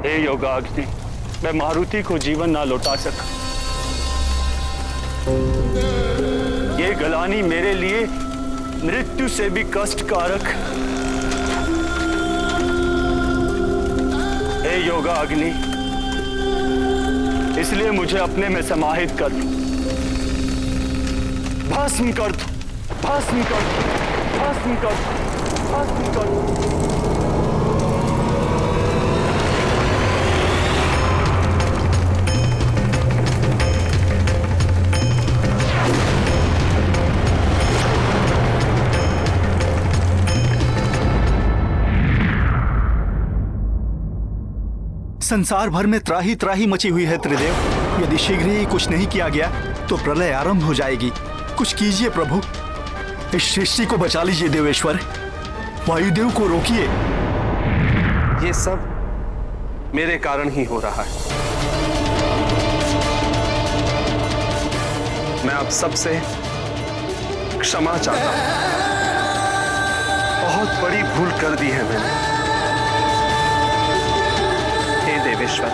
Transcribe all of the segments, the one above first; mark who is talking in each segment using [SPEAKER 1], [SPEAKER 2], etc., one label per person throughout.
[SPEAKER 1] हे योगाग्नि, मैं मारुति को जीवन ना लौटा सका। ये गलानी मेरे लिए मृत्यु से भी कष्टकारक। हे योगाग्नि, इसलिए मुझे अपने में समाहित कर दो, भस्म कर दो, भस्म कर दो, भस्म कर दो, भस्म कर दो।
[SPEAKER 2] संसार भर में त्राही त्राही मची हुई है त्रिदेव। यदि शीघ्र ही कुछ नहीं किया गया तो प्रलय आरंभ हो जाएगी। कुछ कीजिए प्रभु, इस सृष्टि को बचा लीजिए देवेश्वर। वायुदेव को रोकिए।
[SPEAKER 3] ये सब मेरे कारण ही हो रहा है। मैं आप सबसे क्षमा चाहता हूं। बहुत बड़ी भूल कर दी है मैंने। हे देवेश्वर,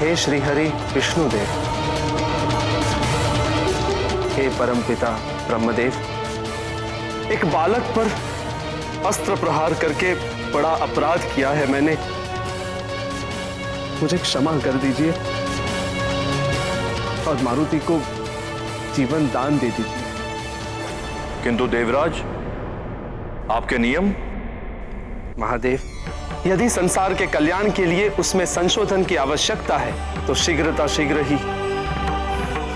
[SPEAKER 3] हे श्रीहरि विष्णुदेव, हे परमपिता ब्रह्मदेव, एक बालक पर अस्त्र प्रहार करके बड़ा अपराध किया है मैंने। मुझे क्षमा कर दीजिए और मारुति को जीवन दान दे दीजिए।
[SPEAKER 4] किंतु देवराज, आपके नियम?
[SPEAKER 3] महादेव, यदि संसार के कल्याण के लिए उसमें संशोधन की आवश्यकता है तो शीघ्र ही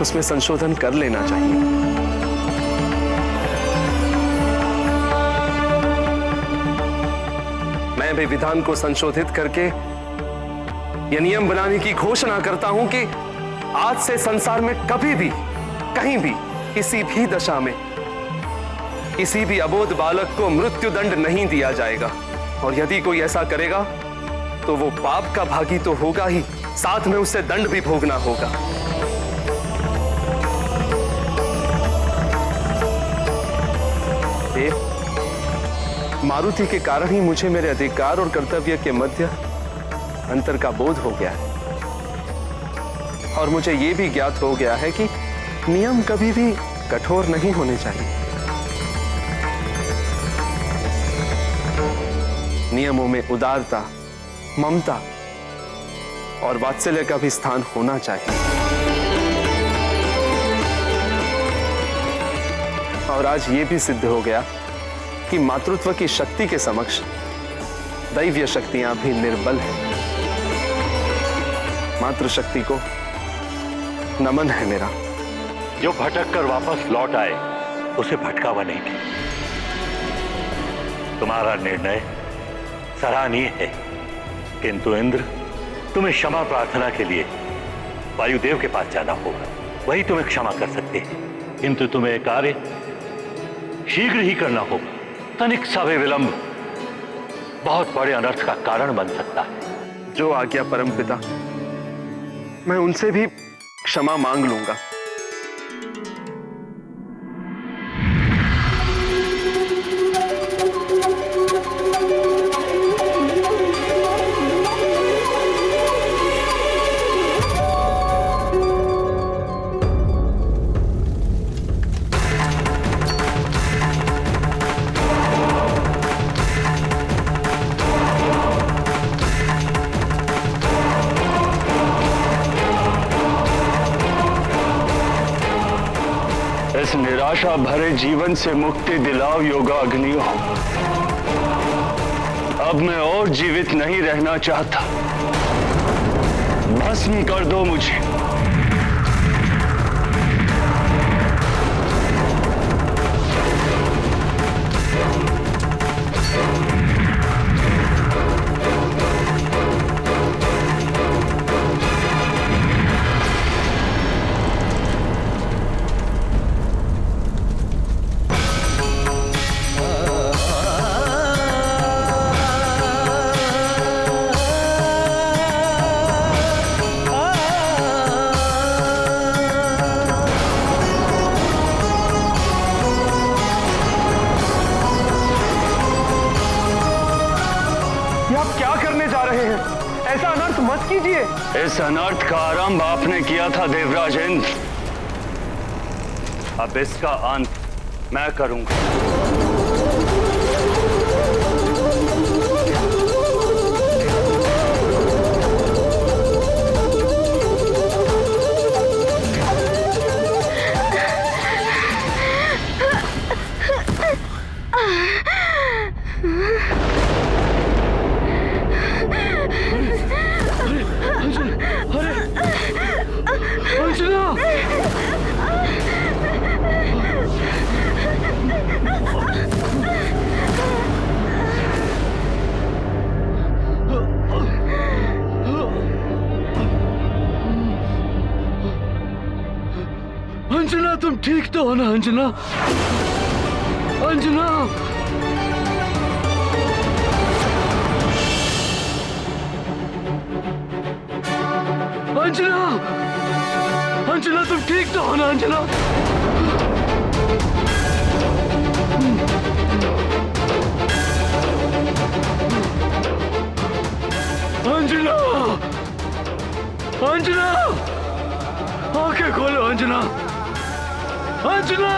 [SPEAKER 3] उसमें संशोधन कर लेना चाहिए। मैं भी विधान को संशोधित करके यह नियम बनाने की घोषणा करता हूं कि आज से संसार में कभी भी, कहीं भी, किसी भी दशा में किसी भी अबोध बालक को मृत्युदंड नहीं दिया जाएगा। और यदि कोई ऐसा करेगा तो वो पाप का भागी तो होगा ही, साथ में उसे दंड भी भोगना होगा। देव, मारुति के कारण ही मुझे मेरे अधिकार और कर्तव्य के मध्य अंतर का बोध हो गया है। और मुझे यह भी ज्ञात हो गया है कि नियम कभी भी कठोर नहीं होने चाहिए। नियमों में उदारता, ममता और वात्सल्य का भी स्थान होना चाहिए। और आज यह भी सिद्ध हो गया कि मातृत्व की शक्ति के समक्ष दैवीय शक्तियां भी निर्बल हैं। मातृशक्ति को नमन है मेरा।
[SPEAKER 1] जो भटक कर वापस लौट आए उसे भटकावा नहीं दे। तुम्हारा निर्णय सराहनीय है, किंतु इंद्र, तुम्हें क्षमा प्रार्थना के लिए वायुदेव के पास जाना होगा। वही तुम्हें क्षमा कर सकते हैं, किंतु तुम्हें कार्य शीघ्र ही करना होगा। तनिक सा भी विलंब बहुत बड़े अनर्थ का कारण बन सकता है।
[SPEAKER 3] जो आज्ञा परमपिता, मैं उनसे भी क्षमा मांग लूंगा।
[SPEAKER 1] इस निराशा भरे जीवन से मुक्ति दिलाओ योगाग्नियों। अब मैं और जीवित नहीं रहना चाहता। भस्म कर दो मुझे।
[SPEAKER 3] ऐसा अनर्थ मत कीजिए।
[SPEAKER 5] इस अनर्थ का आरंभ आपने किया था देवराज इंद्र, अब इसका अंत मैं करूंगा।
[SPEAKER 6] अंजना, तुम ठीक तो हो ना अंजना? अंजना, अंजना, अंजना, तुम ठीक तो हो ना अंजना? अंजना, अंजना, आंखें खोलो अंजना, अंजना,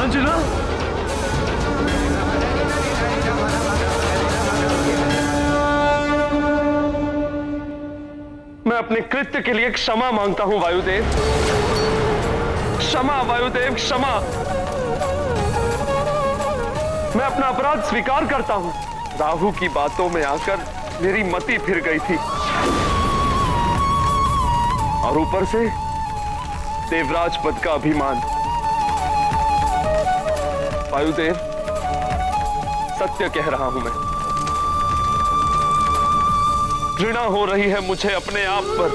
[SPEAKER 6] अंजना।
[SPEAKER 3] मैं अपने कृत्य के लिए क्षमा मांगता हूं वायुदेव। क्षमा वायुदेव, क्षमा। मैं अपना अपराध स्वीकार करता हूं। राहु की बातों में आकर मेरी मति फिर गई थी, और ऊपर से देवराज पद का अभिमान। वायुदेव, सत्य कह रहा हूं मैं। घृणा हो रही है मुझे अपने आप पर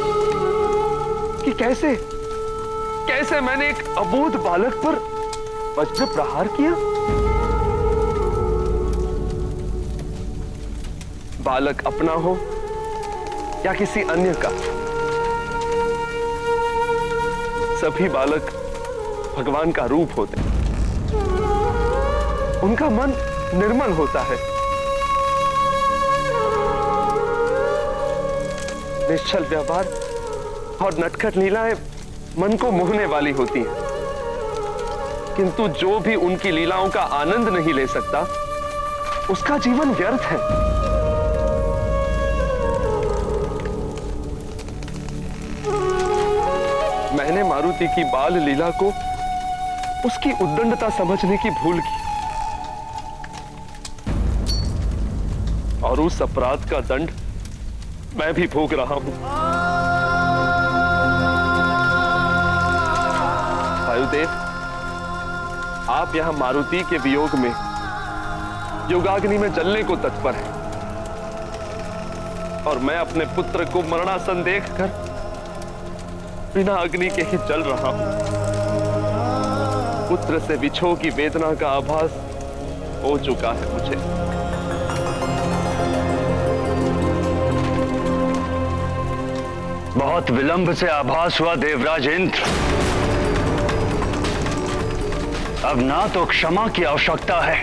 [SPEAKER 3] कि कैसे मैंने एक अबोध बालक पर वज्र प्रहार किया। बालक अपना हो या किसी अन्य का, सभी बालक भगवान का रूप होते हैं। उनका मन निर्मल होता है, निश्चल व्यवहार और नटखट लीलाएं मन को मोहने वाली होती हैं, किंतु जो भी उनकी लीलाओं का आनंद नहीं ले सकता, उसका जीवन व्यर्थ है। मैंने मारुति की बाल लीला को उसकी उद्दंडता समझने की भूल की, और उस अपराध का दंड मैं भी भोग रहा हूं। वायुदेव, आप यहां मारुति के वियोग में योगाग्नि में जलने को तत्पर हैं, और मैं अपने पुत्र को मरणासन देखकर बिना अग्नि के ही जल रहा हूं। पुत्र से विछोह की वेदना का आभास हो चुका है मुझे।
[SPEAKER 5] बहुत विलंब से आभास हुआ देवराज इंद्र। अब ना तो क्षमा की आवश्यकता है,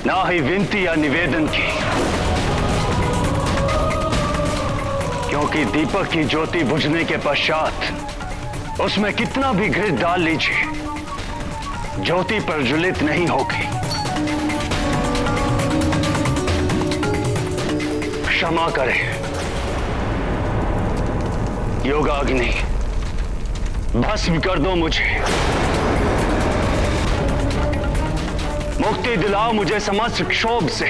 [SPEAKER 5] ना ही विनती या निवेदन की, क्योंकि दीपक की ज्योति बुझने के पश्चात उसमें कितना भी घृत डाल लीजिए, ज्योति प्रज्वलित नहीं होगी। क्षमा करें योगाग्नि, भस्म कर दो मुझे, मुक्ति दिलाओ मुझे समस्त क्षोभ से,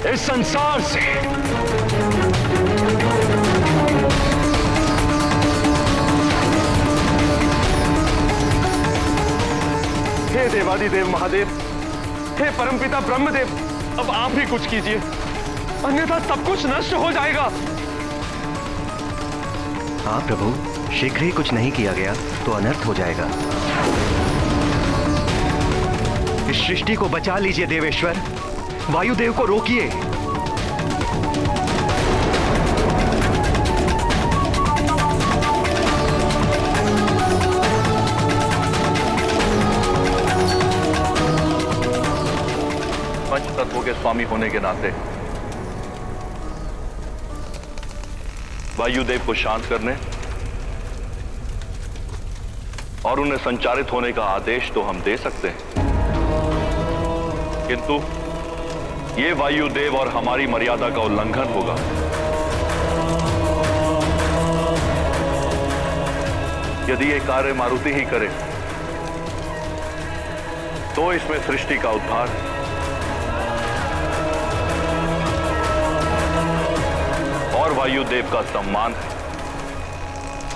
[SPEAKER 5] इस संसार से।
[SPEAKER 3] हे देवादिदेव महादेव, हे परमपिता ब्रह्मदेव, अब आप ही कुछ कीजिए, अन्यथा सब कुछ नष्ट हो जाएगा।
[SPEAKER 7] हाँ प्रभु, शीघ्र ही कुछ नहीं किया गया तो अनर्थ हो जाएगा। इस सृष्टि को बचा लीजिए देवेश्वर, वायुदेव को रोकिए।
[SPEAKER 4] पंच तत्वों के स्वामी होने के नाते वायुदेव को शांत करने और उन्हें संचारित होने का आदेश तो हम दे सकते हैं, किंतु यह वायुदेव और हमारी मर्यादा का उल्लंघन होगा। यदि यह कार्य मारुति ही करे तो इसमें सृष्टि का उद्धार है। और वायुदेव का सम्मान है।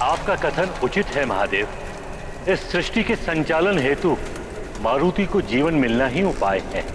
[SPEAKER 1] आपका कथन उचित है महादेव। इस सृष्टि के संचालन हेतु मारुति को जीवन मिलना ही उपाय है।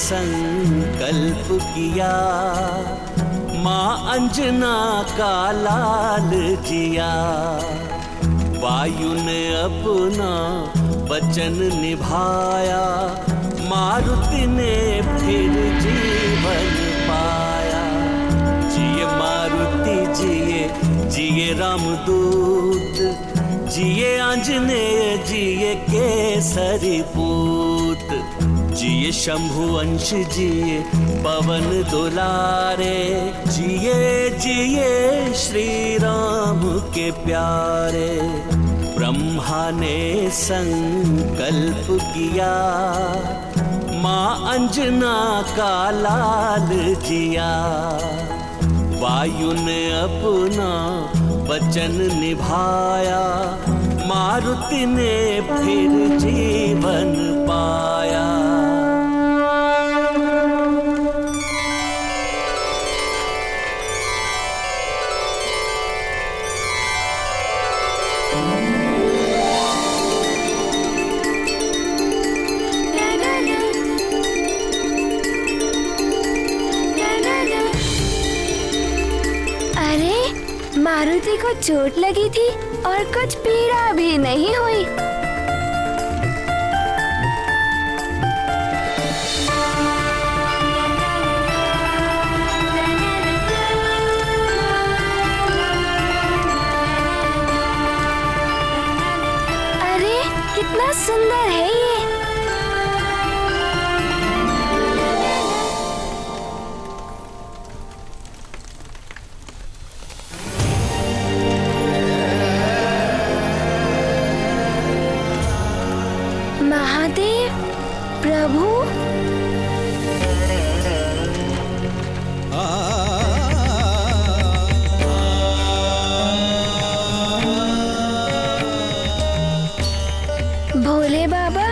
[SPEAKER 8] संकल्प किया, माँ अंजना का लाल जिया। वायु ने अपना वचन निभाया, मारुति ने फिर जीवन पाया। जिए मारुति जिए, जिए रामदूत, जिए आंजनेय, जिए केसरी पूत। जिए शंभु अंश, जिए पवन दुलारे, जिए जिए श्री राम के प्यारे। ब्रह्मा ने संकल्प किया, माँ अंजना का लाल जिया। वायु ने अपना वचन निभाया, मारुति ने फिर जीवन पाया।
[SPEAKER 9] मारुति को चोट लगी थी और कुछ पीड़ा भी नहीं हुई। अरे कितना सुंदर है ये। महादेव प्रभु, भोले बाबा,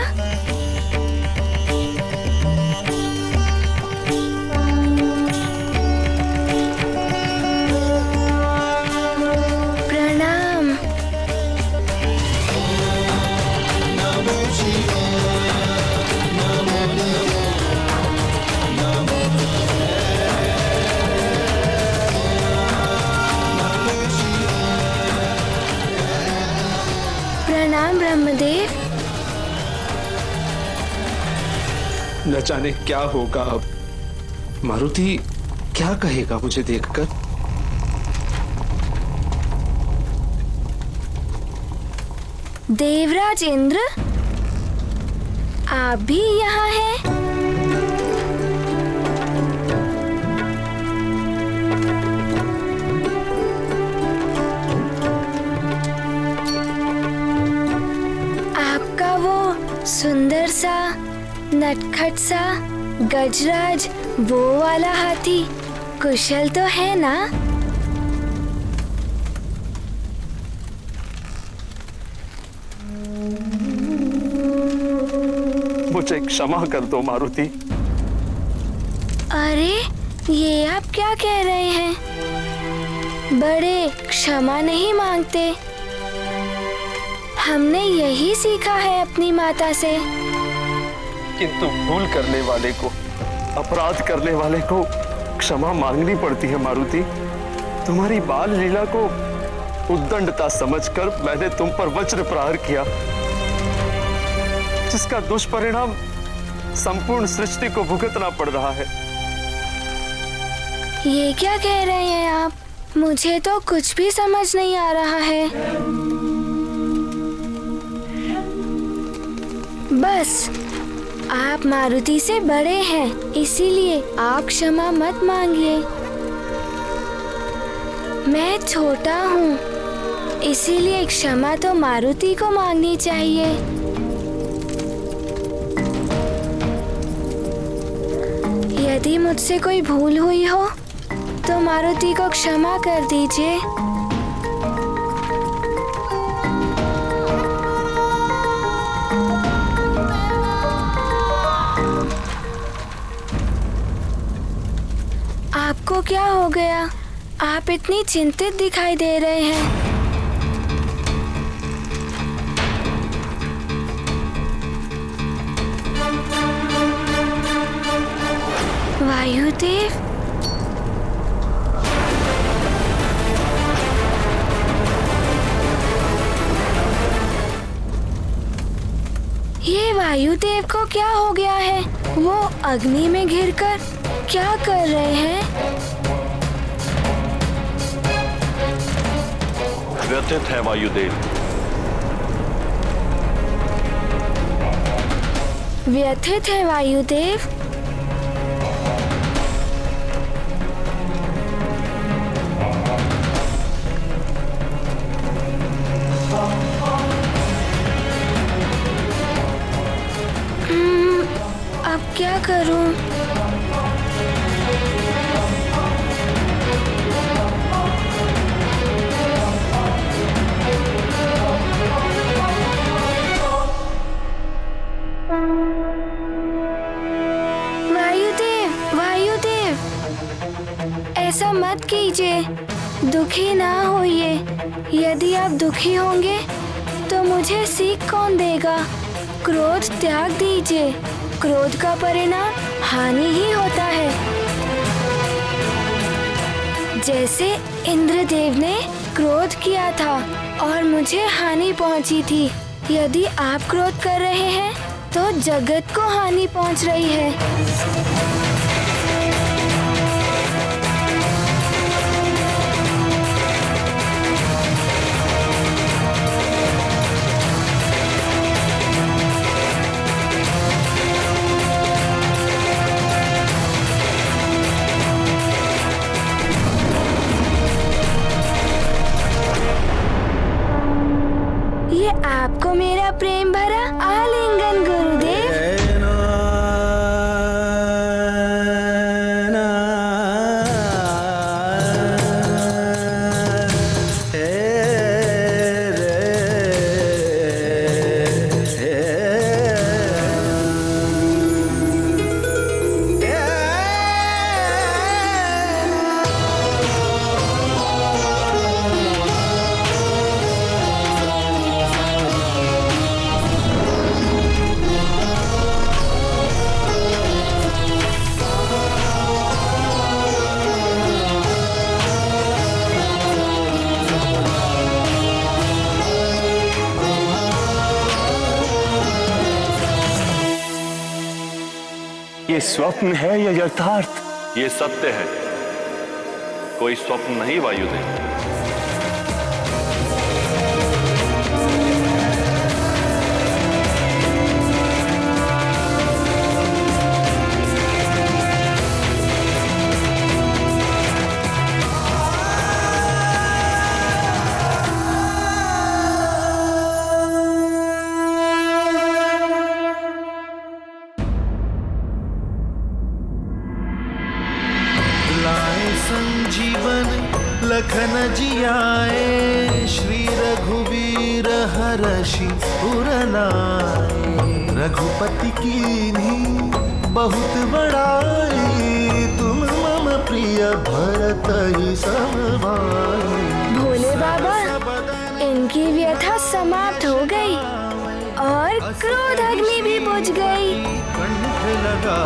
[SPEAKER 9] प्रणाम। प्रणाम ब्रह्मदेव।
[SPEAKER 3] न जाने क्या होगा अब। मारुति क्या कहेगा मुझे देखकर?
[SPEAKER 9] देवराज इंद्र, आप भी यहाँ हैं? आपका वो सुंदर सा नटखट सा गजराज वो वाला हाथी कुशल तो है ना?
[SPEAKER 3] मुझे क्षमा कर दो मारुति।
[SPEAKER 9] अरे ये आप क्या कह रहे हैं? बड़े क्षमा नहीं मांगते। हमने यही सीखा है अपनी माता से।
[SPEAKER 3] किंतु भूल करने वाले को, अपराध करने वाले को क्षमा मांगनी पड़ती है मारुति। तुम्हारी बाल लीला को उद्दंडता समझकर मैंने तुम पर वज्र प्रहार किया, जिसका दुष्परिणाम संपूर्ण सृष्टि को भुगतना पड़ रहा है।
[SPEAKER 9] ये क्या कह रहे हैं आप? मुझे तो कुछ भी समझ नहीं आ रहा है। बस आप मारुति से बड़े हैं, इसीलिए आप क्षमा मत मांगिए। मैं छोटा हूँ, इसीलिए क्षमा तो मारुति को मांगनी चाहिए। यदि मुझसे कोई भूल हुई हो तो मारुति को क्षमा कर दीजिए। आपको क्या हो गया? आप इतनी चिंतित दिखाई दे रहे हैं। वायुदेव, ये वायुदेव को क्या हो गया है? वो अग्नि में घिरकर क्या कर रहे हैं?
[SPEAKER 4] व्यथित है वायुदेव।
[SPEAKER 9] व्यथित है वायुदेव? अब क्या करूं? वायुदेव, वायुदेव, ऐसा मत कीजिए। दुखी ना होइए। यदि आप दुखी होंगे तो मुझे सीख कौन देगा? क्रोध त्याग दीजिए। क्रोध का परिणाम हानि ही होता है। जैसे इंद्रदेव ने क्रोध किया था और मुझे हानि पहुंची थी। यदि आप क्रोध कर रहे हैं तो जगत को हानि पहुंच रही है। ये आपको मेरा प्रेम भरा आलिंगन गुरुदेव।
[SPEAKER 3] ये स्वप्न है या यथार्थ?
[SPEAKER 4] ये सत्य है, कोई स्वप्न नहीं वायुदेव।
[SPEAKER 10] संजीवन लखन जियाए, श्री रघुवीर हरषि उर लाए। रघुपति कीन्ही बहुत बड़ाई, तुम मम प्रिय भरत ही सब भाई।
[SPEAKER 9] भोले बाबा, इनकी व्यथा समाप्त हो गई और क्रोध अग्नि भी बुझ गई।
[SPEAKER 10] कंठ लगा